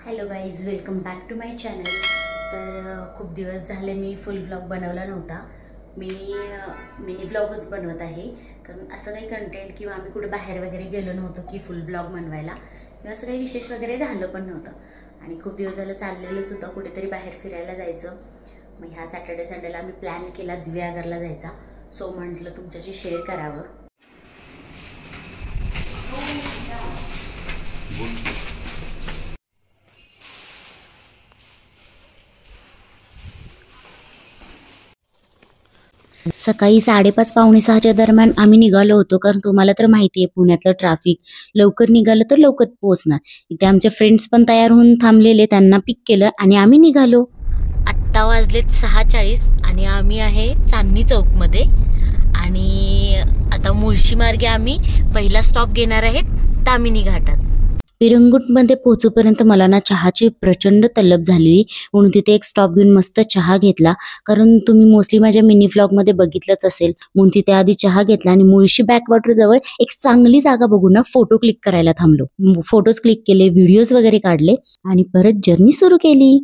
Hello guys, welcome back to my channel. तर खूप दिवस झाले मी फुल ब्लॉग बनवला नव्हता. मिनी ब्लॉगच बनवत आहे, कारण असं काही कंटेंट किंवा आम्ही कुठे बाहेर वगैरे गेलो नव्हतो की फुल ब्लॉग बनवायला, किंवा असं काही विशेष वगैरे झालं पण नव्हतं. आणि खूप दिवस झालं चाललेलंच होतं कुठेतरी बाहेर फिरायला जायचं. मग ह्या सॅटर्डे संडेला आम्ही प्लॅन केला दिव्यागरला जायचा. सो म्हटलं तुमच्याशी शेअर करावं. सकाळी 5:30 पावणे 6च्या दरम्यान आम्ही निघालो होतो, कारण तुम्हाला तर माहिती आहे पुण्यातलं ट्रॅफिक. लवकर निघालं तर लवकर पोहोचणार. इथे आमचे फ्रेंड्स पण तयार होऊन थांबलेले, त्यांना पिक केलं आणि आम्ही निघालो. आत्ता वाजलेत 6:40 आणि आम्ही आहे चांदणी चौकमध्ये. आणि आता मुळशी मार्गे आम्ही पहिला स्टॉप घेणार आहेत तामिनी घाटात. पिरंगुटमध्ये पोहोचूपर्यंत मला ना चहाची प्रचंड तलब झालेली, म्हणून तिथे एक स्टॉप घेऊन मस्त चहा घेतला. कारण तुम्ही मोस्टली माझ्या मिनी व्लॉगमध्ये बघितलंच असेल, म्हणून तिथे आधी चहा घेतला आणि मुळशी बॅकवॉटर जवळ एक चांगली जागा बघून ना फोटो क्लिक करायला थांबलो. फोटोज क्लिक केले, व्हिडिओज वगैरे काढले आणि परत जर्नी सुरू केली.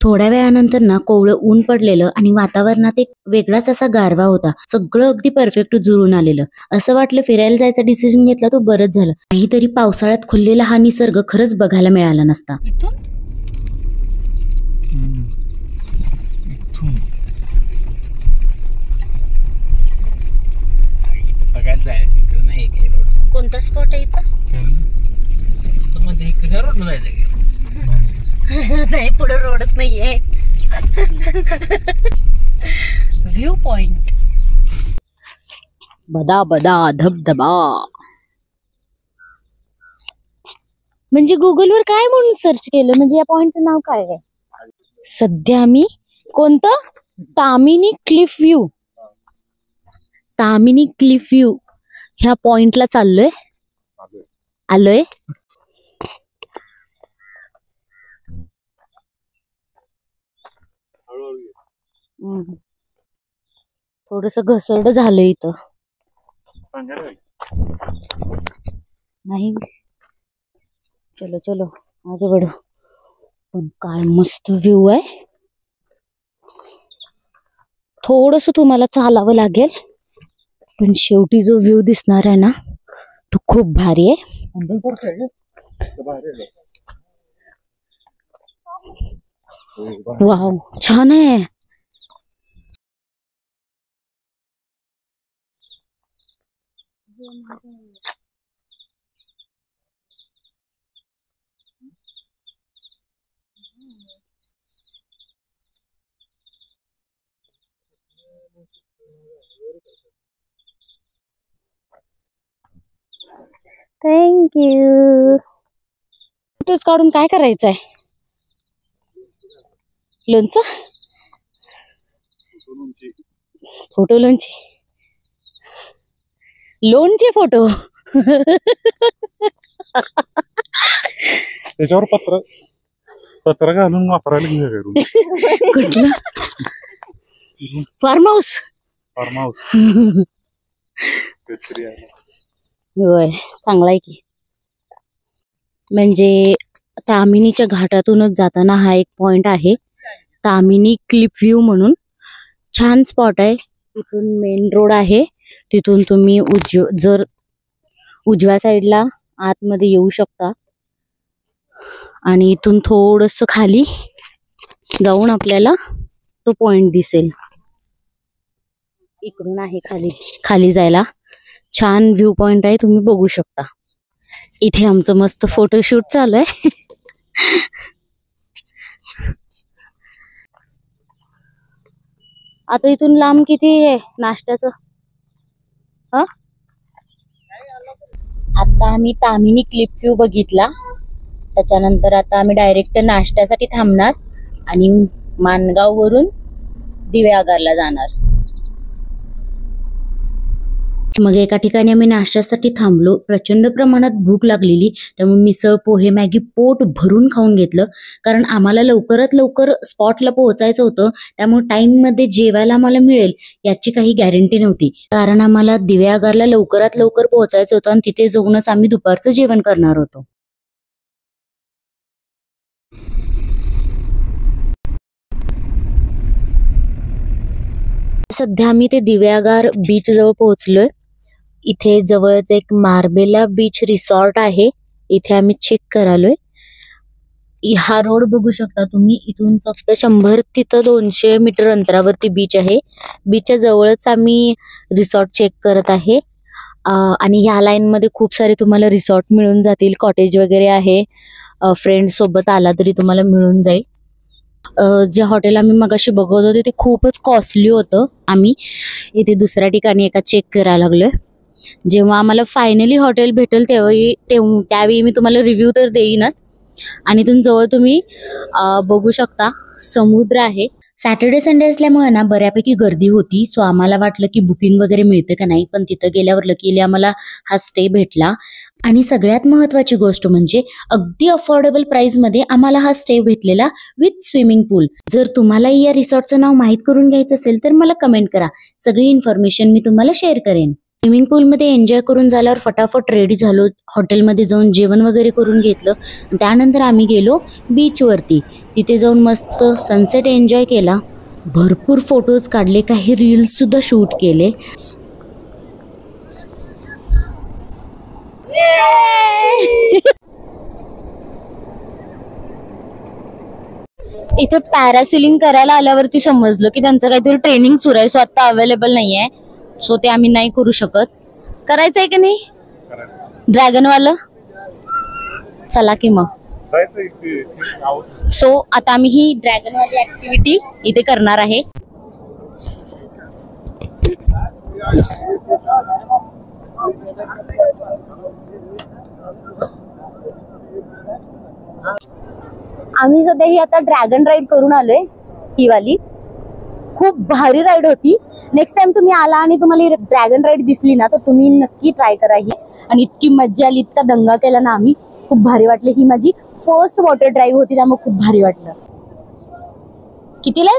थोड्या वेळानंतर ना कोवळं ऊन पडलेलं आणि वातावरणात एक वेगळाच असा गारवा होता. सगळं अगदी परफेक्ट जुळून आलेलं. असं वाटलं फिरायला जायचा डिसिजन घेतला तो बरंच झालं. काहीतरी पावसाळ्यात खुललेला हा निसर्ग खरंच बघायला मिळाला नसता. कोणता स्पॉट आहे इथं? नाही, पुढे रोडच नाहीये. व्ह्यू पॉइंट बदा बदा धबधबा. म्हणजे गुगलवर काय म्हणून सर्च केलं, म्हणजे या पॉइंटचं नाव काय आहे? सध्या आम्ही कोणतं Tamhini Cliff view, Tamhini Cliff view ह्या पॉइंटला आलोय. थोडस घसरड झालं इथं. नाही, चलो चलो आगे बढो. पण काय मस्त व्ह्यू आहे. थोडस तुम्हाला चालावं लागेल, पण शेवटी जो व्ह्यू दिसणार आहे ना तो खूप भारी आहे. वाव, छान आहे. थँक्यू. फोटोज काढून काय करायचंय? लोणचं? फोटो लोणचे, लोणचे फोटो. त्याच्यावर पत्र घालून वापरायला घेऊया. कुठलं? Farm house. होय, चांगला आहे की. म्हणजे तामिनीच्या घाटातूनच जाताना हा एक पॉइंट आहे, तामिनी क्लिफ व्ह्यू म्हणून. छान स्पॉट आहे. तिथून मेन रोड आहे, तिथून तुम्ही जर उजव्या साईडला आतमध्ये येऊ शकता आणि इथून थोडस खाली जाऊन आपल्याला तो पॉइंट दिसेल. इकडून आहे खाली जायला. छान व्ह्यू पॉइंट आहे, तुम्ही बघू शकता. इथे आमचं मस्त फोटोशूट चालू आहे. आता इथून लांब किती आहे नाश्त्याचं? आता आम्ही तामिनी क्लिफ व्ह्यू बघितला, त्याच्यानंतर आता आम्ही डायरेक्ट नाश्त्यासाठी थांबणार आणि माणगाव वरून दिव्यागरला जाणार. मग एका ठिकाणी आम्ही नाश्त्यासाठी थांबलो. प्रचंड प्रमाणात भूक लागलेली, त्यामुळे मिसळ, पोहे, मॅगी पोट भरून खाऊन घेतलं. कारण आम्हाला लवकरात लवकर स्पॉटला पोहोचायचं होतं, त्यामुळे टाइममध्ये जेवायला आम्हाला मिळेल याची काही गॅरंटी नव्हती. कारण आम्हाला दिवेआगारला लवकरात लवकर पोहोचायचं होतं आणि तिथे जाऊनच आम्ही दुपारचं जेवण करणार होतो. सध्या आम्ही ते दिवेआगार बीच जवळ पोहोचलोय. इथे जवळच एक मार्बेला बीच रिसॉर्ट आहे, इथे आम्ही चेक करालोय. हा रोड बघू शकता तुम्ही, इथून फक्त 100 तिथं 200 मीटर अंतरावरती बीच आहे. बीचच्या जवळच आम्ही रिसॉर्ट चेक करत आहे. आणि ह्या लाईन मध्ये खूप सारे तुम्हाला रिसॉर्ट मिळून जातील, कॉटेज वगैरे आहे. फ्रेंड सोबत आला तरी तुम्हाला मिळून जाईल. जे हॉटेल आम्ही मगाशी बघत होते ते खूपच कॉस्टली होतं. आम्ही इथे दुसऱ्या ठिकाणी एका चेक करायला लागलोय. जेव्हा आम्हाला फायनली हॉटेल भेटेल त्यावेळी मी तुम्हाला रिव्ह्यू तर देईनच. आणि इथून जवळ तुम्ही बघू शकता समुद्र आहे. सॅटर्डे संडे असल्यामुळे ना बऱ्यापैकी गर्दी होती. सो आम्हाला वाटलं की बुकिंग वगैरे मिळते का नाही, पण तिथं गेल्यावर लकीली आम्हाला हा स्टे भेटला. आणि सगळ्यात महत्त्वाची गोष्ट म्हणजे अगदी अफोर्डेबल प्राइस मध्ये आम्हाला हा स्टे भेटलेला विथ स्विमिंग पूल. जर तुम्हालाही या रिसॉर्टचं नाव माहीत करून घ्यायचं असेल तर मला कमेंट करा, सगळी इन्फॉर्मेशन मी तुम्हाला शेअर करेन. स्विमिंग पूलमध्ये एन्जॉय करून झाल्यावर फटाफट रेडी झालो. हॉटेलमध्ये जाऊन जेवण वगैरे करून घेतलं. त्यानंतर आम्ही गेलो बीचवरती. तिथे जाऊन मस्त सनसेट एन्जॉय केला. भरपूर फोटोज काढले, काही रील्स सुद्धा शूट केले. इथे पॅरासिलिंग करायला आल्यावरती समजलं की त्यांचं काहीतरी ट्रेनिंग सुरू आहे. सो आता अवेलेबल नाहीये, सो ते आम्ही नाही करू शकत. करायचंय की नाही ड्रॅगनवालं? चला की मग. सो आता आम्ही ही ड्रॅगनवाली ऍक्टिव्हिटी इथे करणार आहे. आम्ही सध्या ही आता ड्रॅगन राईड करून आलोय. ही वाली खूप भारी राईड होती. नेक्स्ट टाइम तुम्ही आला आणि तुम्हाला ड्रॅगन राईड दिसली ना तर तुम्ही नक्की ट्राय करा ही. आणि इतकी मज्जा आली, इतका दंगा केला ना आम्ही, खूप भारी वाटलं. ही माझी फर्स्ट वॉटर ड्राईव्ह होती, त्यामुळे खूप भारी वाटलं. कितीला?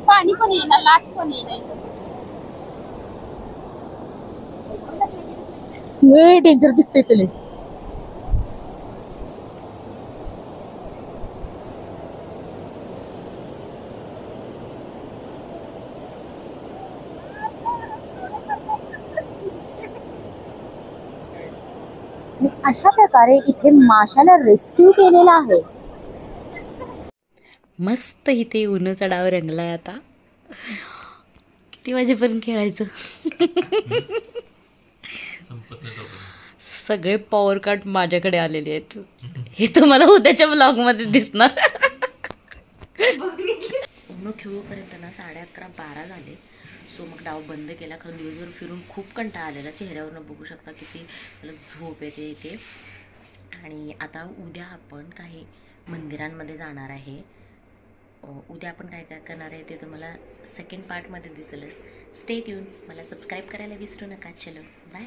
पाणी पण येईना, लाट पण येईना. डेंजर दिसतंय तुला. अशा प्रकारे इथे माशाला रेस्क्यू केलेला आहे. मस्त इथे उन्हाचा डाव रंगलाय. आता किती वाजेपर्यंत खेळायचं? सगळे पॉवर कट माझ्याकडे आलेले आहेत. हे तुम्हाला उद्याच्या ब्लॉग मध्ये दिसणार. उन्ह खेळूपर्यंत ना 11:30-12 झाले. सो मग डाव बंद केला, कारण दिवसभर फिरून खूप कंटाळा आलेला. चेहऱ्यावरनं बघू शकता किती मला झोप येते इथे. आणि आता उद्या आपण काही मंदिरांमध्ये जाणार आहे. उद्या आपण काय काय करणार आहे ते तुम्हाला सेकंड पार्टमध्ये दिसेलच. Stay tune. मला सबस्क्राईब करायला विसरू नका. चलो बाय.